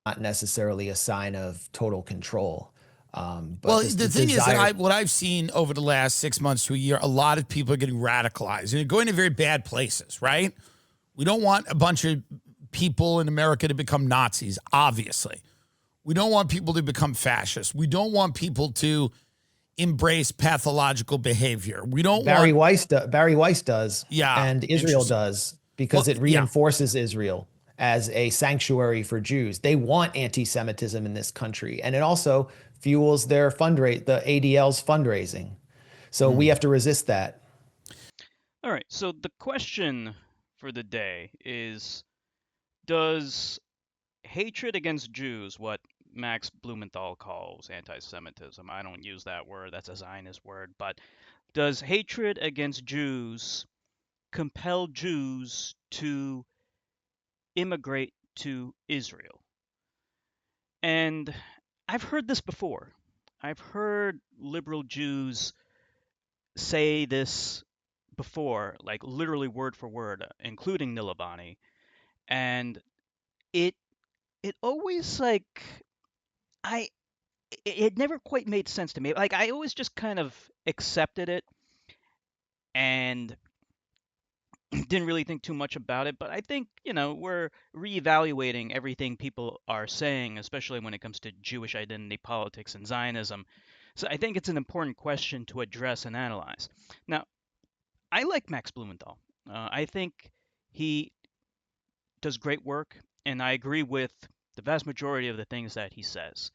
not necessarily a sign of total control. But Well, this the the thing is that desire. what I've seen over the last 6 months to a year, a lot of people are getting radicalized and going to very bad places, right? We don't want a bunch of people in America to become Nazis, obviously. We don't want people to become fascists. We don't want people to embrace pathological behavior. We don't want, Barry Weiss does, yeah, and Israel interesting. does, Well, because it yeah. reinforces Israel as a sanctuary for Jews. They want anti-Semitism in this country, and it also fuels their the ADL's fundraising. So we Mm. have to resist that. All right, so the question for the day is, does hatred against Jews, what Max Blumenthal calls anti-Semitism, I don't use that word, that's a Zionist word, but does hatred against Jews compel Jews to immigrate to Israel? And I've heard this before. I've heard liberal Jews say this before, like literally word for word, including Nilabani, and it it always like I it never quite made sense to me. Like I always just kind of accepted it and didn't really think too much about it. But I think, we're reevaluating everything people are saying, especially when it comes to Jewish identity politics and Zionism. So I think it's an important question to address and analyze. Now, I like Max Blumenthal. I think he does great work, and I agree with the vast majority of the things that he says.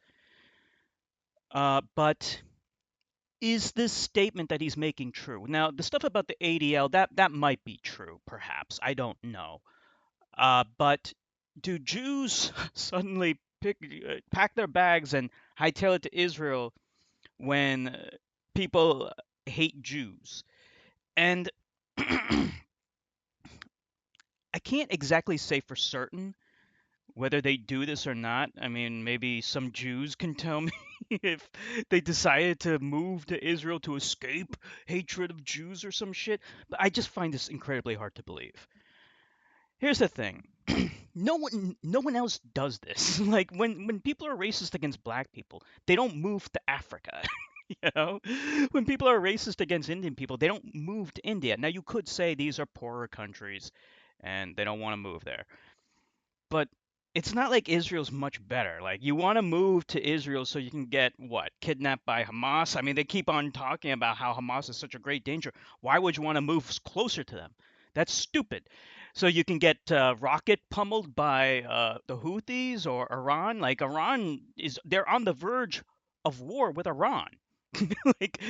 But is this statement that he's making true? Now, the stuff about the ADL, that might be true, perhaps. I don't know. But do Jews suddenly pack their bags and hightail it to Israel when people hate Jews? And I can't exactly say for certain whether they do this or not. I mean, maybe some Jews can tell me if they decided to move to Israel to escape hatred of Jews or some shit. But I just find this incredibly hard to believe. Here's the thing. No one else does this. Like when people are racist against black people, they don't move to Africa. You know? When people are racist against Indian people, they don't move to India. Now you could say these are poorer countries and they don't want to move there. But it's not like Israel's much better. Like you want to move to Israel so you can get what? Kidnapped by Hamas? I mean, they keep on talking about how Hamas is such a great danger. Why would you want to move closer to them? That's stupid. So you can get rocket pummeled by the Houthis or Iran. Like they're on the verge of war with Iran. Like,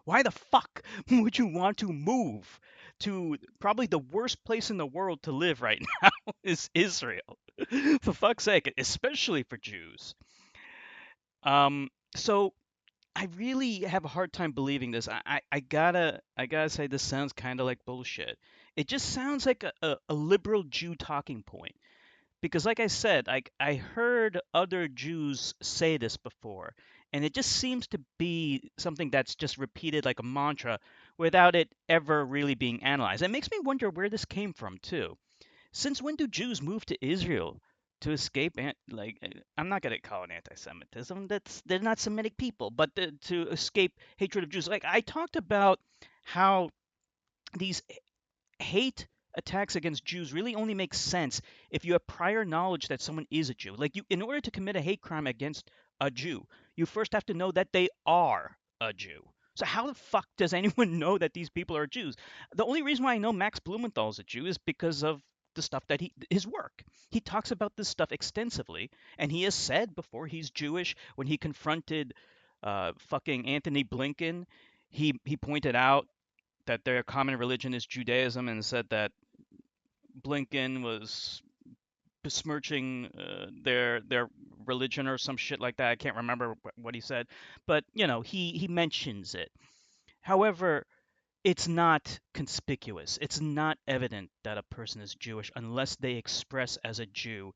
why the fuck would you want to move to probably the worst place in the world to live right now is Israel? For fuck's sake, especially for Jews. So I really have a hard time believing this. I gotta say this sounds kind of like bullshit. It just sounds like a liberal Jew talking point. Because like I said, like I heard other Jews say this before, and it just seems to be something that's just repeated like a mantra without it ever really being analyzed. It makes me wonder where this came from too. Since when do Jews move to Israel to escape? I'm not gonna call it anti-Semitism. They're not Semitic people, but to escape hatred of Jews. Like I talked about how these hate attacks against Jews really only make sense if you have prior knowledge that someone is a Jew. Like in order to commit a hate crime against a Jew, you first have to know that they are a Jew. So how the fuck does anyone know that these people are Jews? The only reason why I know Max Blumenthal is a Jew is because of the stuff that his work. He talks about this stuff extensively, and he has said before he's Jewish. When he confronted fucking Anthony Blinken, he pointed out that their common religion is Judaism and said that Blinken was besmirching their religion or some shit like that. I can't remember what he said, but he mentions it. However, it's not conspicuous. It's not evident that a person is Jewish unless they express as a Jew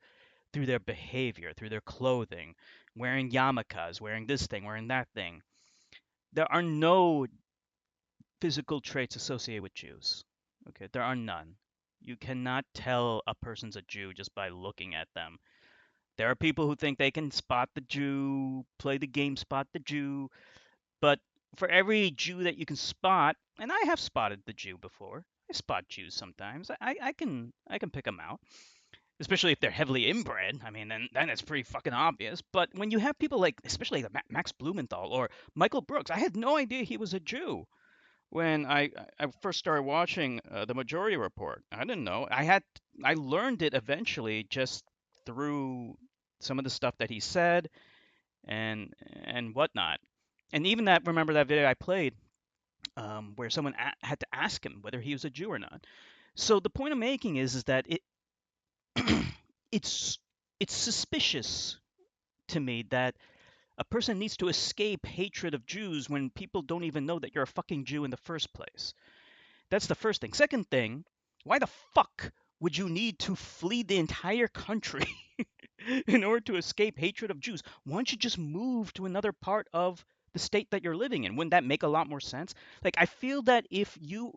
through their behavior, through their clothing, wearing yarmulkes, wearing this thing, wearing that thing. There are no physical traits associated with Jews. Okay, there are none. You cannot tell a person's a Jew just by looking at them. There are people who think they can spot the Jew, play the game spot the Jew, but for every Jew that you can spot, and I have spotted the Jew before. I spot Jews sometimes. I can pick them out, especially if they're heavily inbred. I mean, then it's pretty fucking obvious. But when you have people like, especially like Max Blumenthal or Michael Brooks, I had no idea he was a Jew when I first started watching the Majority Report. I didn't know. I learned it eventually just through some of the stuff that he said and whatnot. And even that, remember that video I played where someone had to ask him whether he was a Jew or not. So the point I'm making is that it's it's suspicious to me that a person needs to escape hatred of Jews when people don't even know that you're a fucking Jew in the first place. That's the first thing. Second thing, why the fuck would you need to flee the entire country in order to escape hatred of Jews? Why don't you just move to another part of the state that you're living in? Wouldn't that make a lot more sense? Like, I feel that if you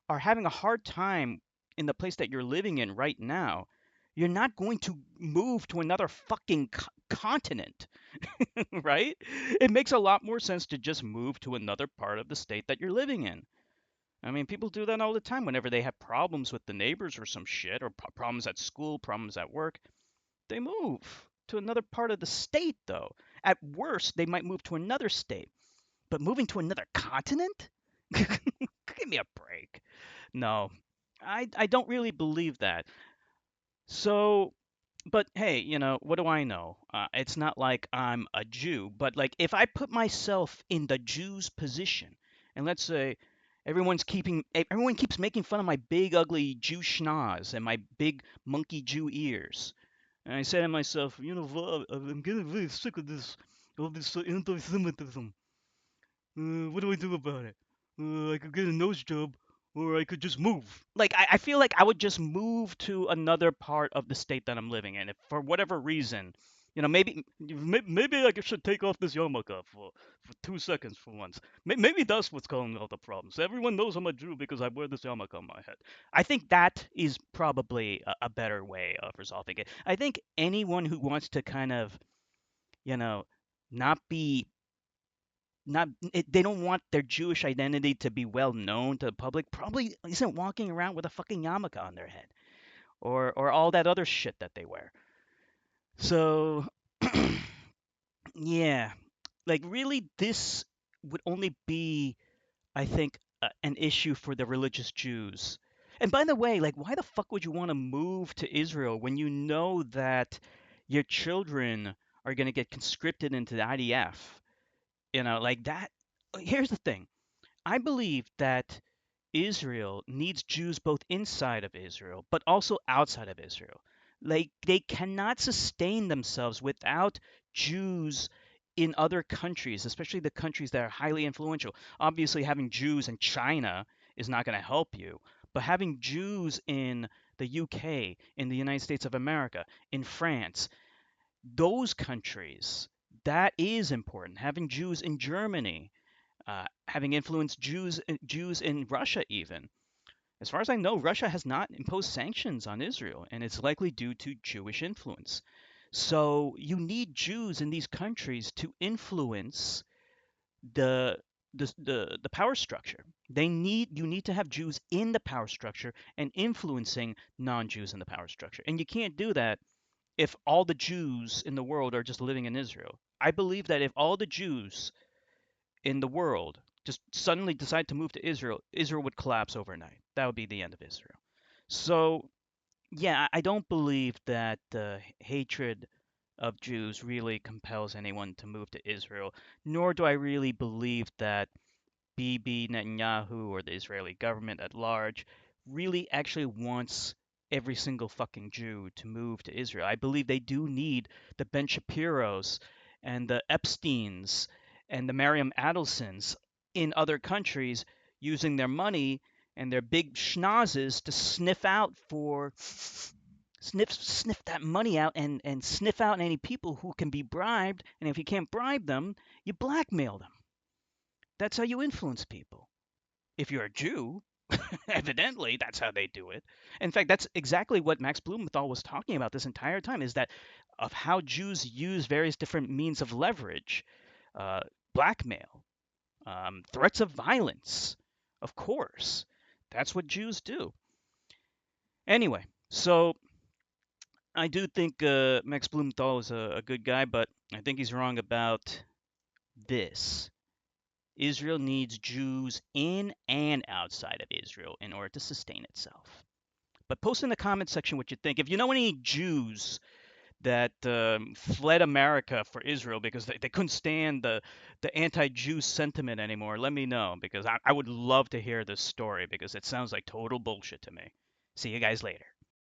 are having a hard time in the place that you're living in right now, you're not going to move to another fucking continent, right? It makes a lot more sense to just move to another part of the state that you're living in. I mean, people do that all the time whenever they have problems with the neighbors or some shit, or problems at school, problems at work. They move to another part of the state, though. At worst, they might move to another state. But moving to another continent? Give me a break. No, I don't really believe that. So, but hey, what do I know? It's not like I'm a Jew, but like if I put myself in the Jew's position, and let's say everyone keeps making fun of my big ugly Jew schnoz and my big monkey Jew ears, and I say to myself, Vlad, I'm getting really sick of this anti-Semitism. What do I do about it? I could get a nose job, or I could just move. Like, I feel like I would just move to another part of the state that I'm living in. If for whatever reason, maybe I should take off this yarmulke for 2 seconds for once. Maybe that's what's causing all the problems. Everyone knows I'm a Jew because I wear this yarmulke on my head. I think that is probably a better way of resolving it. I think anyone who wants to kind of, you know, not be not they don't want their Jewish identity to be well known to the public, probably isn't walking around with a fucking yarmulke on their head or all that other shit that they wear. So yeah, like really, this would only be, I think, an issue for the religious Jews. And by the way, like, why the fuck would you want to move to Israel when you know that your children are going to get conscripted into the IDF? Like that. Here's the thing. I believe that Israel needs Jews both inside of Israel, but also outside of Israel. Like, they cannot sustain themselves without Jews in other countries, especially the countries that are highly influential. Obviously, having Jews in China is not going to help you, but having Jews in the UK, in the United States of America, in France, those countries, that is important. Having Jews in Germany, having influenced Jews in Russia even. As far as I know, Russia has not imposed sanctions on Israel, and it's likely due to Jewish influence. So you need Jews in these countries to influence the the power structure. You need to have Jews in the power structure and influencing non-Jews in the power structure. And you can't do that if all the Jews in the world are just living in Israel. I believe that if all the Jews in the world just suddenly decide to move to Israel, Israel would collapse overnight. That would be the end of Israel. So, yeah, I don't believe that the hatred of Jews really compels anyone to move to Israel, nor do I really believe that Bibi Netanyahu or the Israeli government at large really actually wants every single fucking Jew to move to Israel. I believe they do need the Ben Shapiros and the Epsteins and the Mariam Adelsons in other countries using their money and their big schnozzes to sniff that money out and sniff out any people who can be bribed. And if you can't bribe them, you blackmail them. That's how you influence people if you're a Jew. Evidently, that's how they do it. In fact, that's exactly what Max Blumenthal was talking about this entire time, is that of how Jews use various different means of leverage, uh, blackmail, threats of violence. Of course, that's what Jews do. Anyway, so I do think Max Blumenthal is a good guy, but I think he's wrong about this. Israel needs Jews in and outside of Israel in order to sustain itself. But post in the comment section what you think. If you know any Jews that fled America for Israel because they couldn't stand the anti-Jew sentiment anymore, let me know, because I would love to hear this story, because it sounds like total bullshit to me. See you guys later.